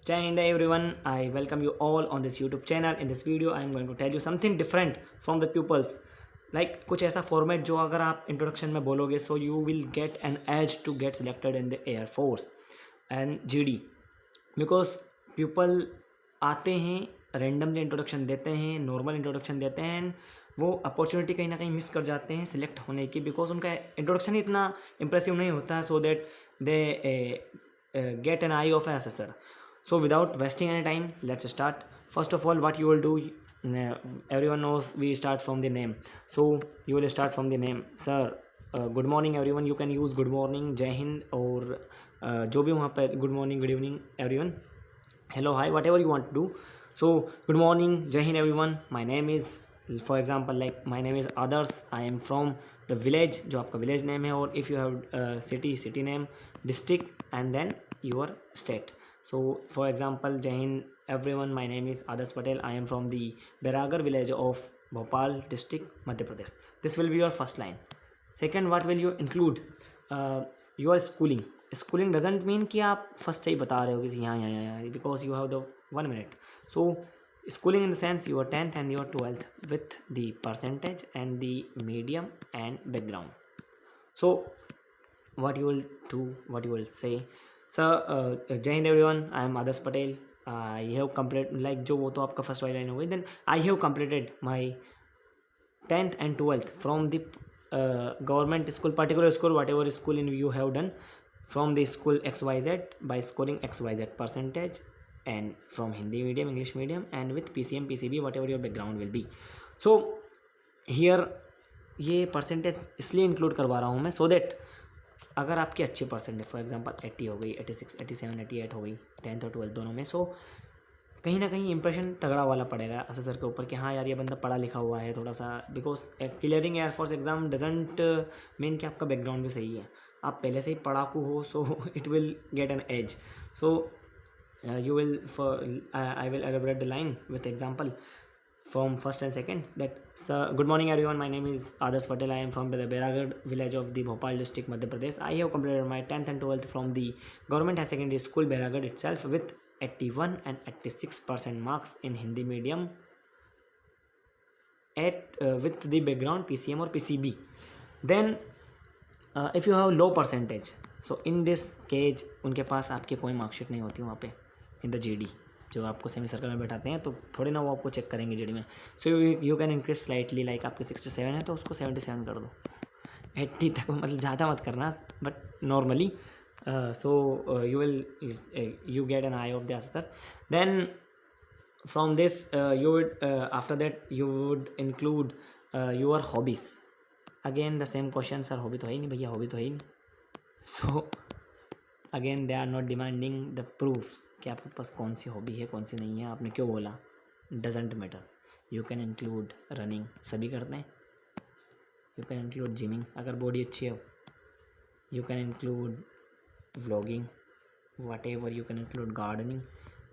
Jai Hind everyone, I welcome you all on this YouTube channel. In this video, I am going to tell you something different from the pupils. Like कुछ ऐसा format जो अगर आप introduction में बोलोगे so you will get an edge to get selected in the air force and GD because people आते हैं randomly introduction देते हैं नॉर्मल इंट्रोडक्शन देते हैं एंड वो अपॉर्चुनिटी कहीं ना कहीं मिस कर जाते हैं सिलेक्ट होने की बिकॉज उनका इंट्रोडक्शन ही इतना इंप्रेसिव नहीं होता है so that they get an eye of an assessor. So without wasting any time, let's start. First of all, what you will do, everyone knows we start from the name. So you will start from the name. Sir, good morning everyone. You can use good morning, Jai Hind और जो भी वहाँ पर good morning, good evening everyone. Hello, hi, whatever you want to do. So good morning, Jai Hind everyone. My name is, for example, like my name is Others. I am from the village जो आपका village name है और if you have city name, district and then your state. So for example, Jai Hind everyone, my name is Adarsh Patel. I am from the Beragar village of Bhopal district, Madhya Pradesh. This will be your first line. Second, what will you include? Your schooling. Schooling doesn't mean कि आप first से ही बता रहे हो कि यहाँ because you have the 1 minute. So schooling in the sense your 10th and your 12th with the percentage and the medium and background. So what you will do, what you will say. Sir Jai Hind everyone, I am Adarsh Patel. I have complete like जो वो तो आपका first वाली line हो गई. Then I have completed my 10th and 12th from the government school particular school whatever school in you have done from the school XYZ by scoring XYZ percentage and from Hindi medium English medium and with PCM PCB whatever your background will B. So here ये percentage इसलिए include करवा रहा हूँ मैं so that अगर आपकी अच्छी percentage for example 80 हो गई, 86, 87, 88 हो गई 10th और 12th दोनों में, सो कहीं ना कहीं इंप्रेशन तगड़ा वाला पड़ेगा असेसर के ऊपर कि हाँ यार ये बंदा पढ़ा लिखा हुआ है थोड़ा सा. Because clearing air force exam doesn't mean कि आपका बैकग्राउंड भी सही है, आप पहले से ही पढ़ाकू हो so it will get an edge. So you will for I will elaborate the line with example from first and second that sir, good morning everyone, my name is Adarsh Patel. I am from the Beragar village of the Bhopal district, Madhya Pradesh. I have completed my 10th and 12th from the government high secondary school Beragar itself with 81 and 86% marks in Hindi medium at with the background PCM or PCB. Then if you have low percentage, so in this case उनके पास आपकी कोई marksheet नहीं होती वहाँ पे in the GD जो आपको semi circle में बैठाते हैं तो थोड़ी ना वो आपको चेक करेंगे GD में. So you can increase slightly like आपकी 67 है तो उसको 77 कर दो, 80 तक मतलब ज़्यादा मत करना but normally. So you get an eye of the assessor. Then from this you would after that you would include your hobbies. Again the same question, sir hobby तो है ही नहीं भैया, हॉबी तो है ही नहीं. So again they are not demanding the proofs कि आपके पास कौन सी हॉबी है कौन सी नहीं है, आपने क्यों बोला, doesn't matter. You can include running, सभी करते हैं. यू कैन इंक्लूड जिमिंग अगर बॉडी अच्छी हो. You can include vlogging what ever. You can include gardening.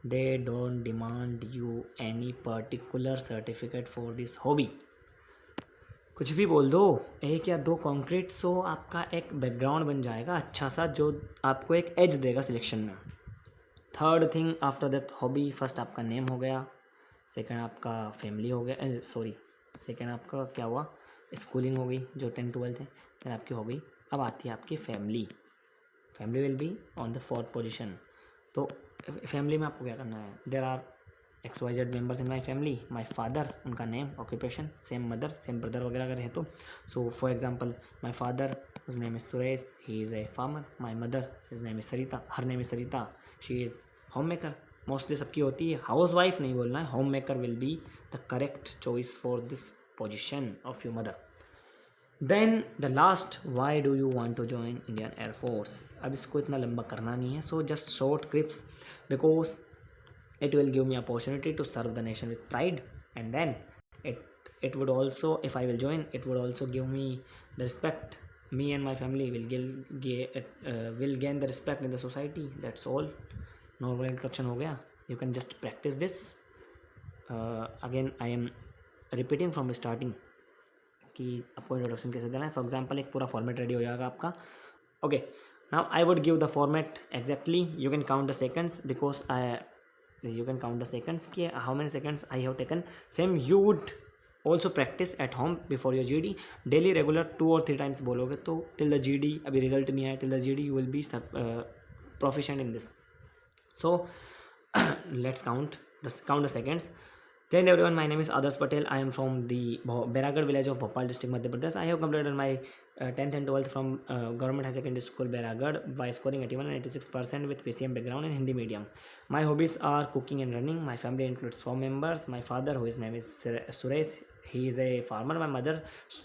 They don't demand you any particular certificate for this hobby. कुछ भी बोल दो, एक या दो कॉन्क्रीट, सो आपका एक बैकग्राउंड बन जाएगा अच्छा सा जो आपको एक एज देगा सिलेक्शन में. Third thing after that hobby, first आपका नेम हो गया, सेकंड आपका फैमिली हो गया, सॉरी सेकंड आपका क्या हुआ, स्कूलिंग हो गई जो 10 12th है. फिर आपकी हो गई, अब आती है आपकी family. Family will be on the 4th position. तो फैमिली में आपको क्या करना है, there are XYZ members in my family. My father, उनका name, occupation, same mother same brother वगैरह अगर है तो. So for example my father his name is Suresh, he is a farmer. My mother his name is Sarita, her name is Sarita, she is homemaker. Mostly सबकी होती है, house wife नहीं बोलना है, homemaker will be the correct choice for this position of your mother. Then the last, why do you want to join Indian air force. अब इसको इतना लंबा करना नहीं है, so just short clips because it will give me opportunity to serve the nation with pride, and then it would also, if I will join, it would also give me the respect. Me and my family will gain the respect in the society. That's all. Normal introduction हो गया. You can just practice this. Again I am repeating from starting कि आपको introduction कैसे देना है. For example एक पूरा format ready हो जाएगा आपका. Okay, now I would give the format exactly. You can count the seconds because you can count the seconds कि how many seconds I have taken. Same you would also practice at home before your GD. Daily regular 2 or 3 times बोलोगे तो till the GD अभी result नहीं आया, till the GD you will be proficient in this. So let's count the seconds. Jai Hind everyone, my name is Adarsh Patel. I am from the Beragarh village of Bhopal district, Madhya Pradesh. I have completed my 10th and 12th from Government High Secondary School Beragarh by scoring 81 and 86% with PCM background and Hindi medium. My hobbies are cooking and running. My family includes 4 members. My father, who his name is Suresh, he is a farmer. My mother,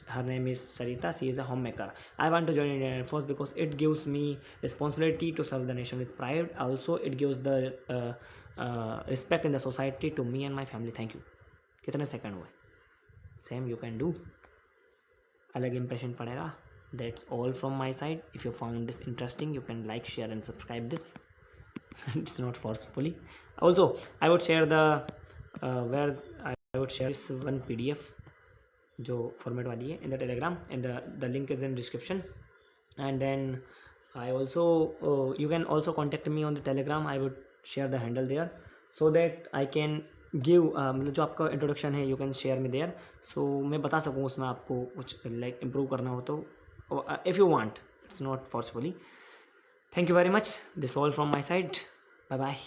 her name is Sarita, she is a homemaker. I want to join Indian Air Force because it gives me responsibility to serve the nation with pride. Also it gives the respect in the society to me and my family. Thank you. कितने second हुए? Same you can do, अलग impression पड़ेगा. That's all from my side. If you found this interesting, you can like, share and subscribe this. It's not forcefully. Also I would share the where I would share this one PDF जो format वाली है in the Telegram, and the link is in description. And then I also you can also contact me on the Telegram. I would share the handle there so that I can give मतलब जो आपका introduction है you can share me there, so मैं बता सकूँ उसमें आपको कुछ लाइक इम्प्रूव करना हो तो, if you want, it's not forcefully. Thank you very much. This all from my side. Bye bye.